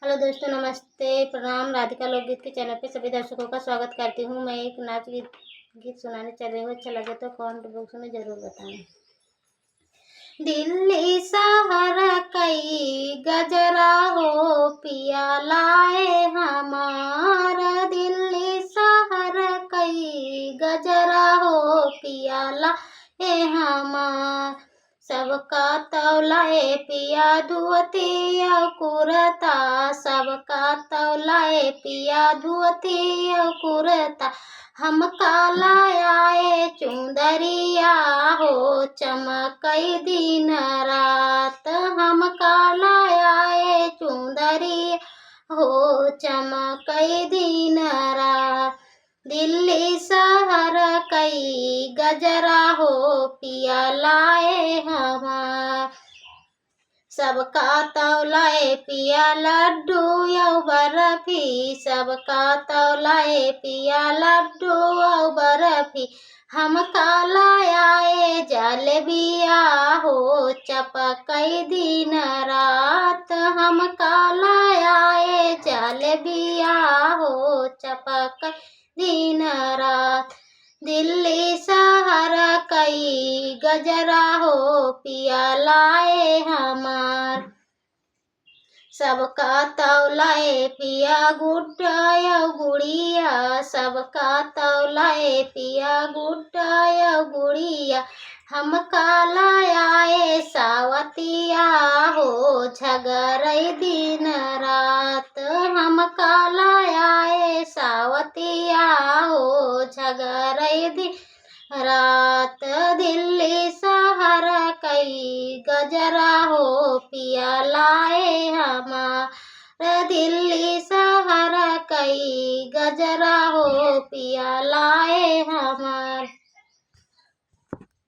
Hello दोस्तों, नमस्ते, प्रणाम। राधिका लोकगीत के चैनल पे सभी दर्शकों का स्वागत करती हूँ। मैं एक नाच गीत सुनाने चल रही हूँ। अच्छा लगे तो कमेंट बॉक्स में ज़रूर बताएं। दिल्ली शहर कई गजरा हो पिया लाए हमारा, दिल्ली शहर कई गजरा हो पिया लाए हमार। सबका तौलाए पिया धुअती कुरता, सबका तौलाए पिया धुअती कुरता। हम कालाए चुंदरिया हो चमकई दिन रात, हम कालाए चुंदरिया हो चमकई दिन रात। दिल्ली शहर कई गजरा हो पिया लाए हमार। सबका तौलाए पिया लड्डू यौ बर्फी, सबका तौलाए पिया लड्डू यौ बर्फी। हम कालाए जलेबिया हो चपकई दिन रात, हम कालाए जलेबिया हो चपकई दिन रात। दिल्ली शहर कई गजरा हो पिया लाए हमार। सबका तौलाए पिया गुड्डा यौ गुड़िया, सबका तौलाए पिया गुड्डा यौ गुड़िया। हम कालाए सावतिया हो झगरई दिन रात, हम कालाए सावतिया हो झगरई दिन रात। दिल्ली शहर कई गजरा हो पिया लाए हमार, दिल्ली शहर कई गजरा हो पिया लाए।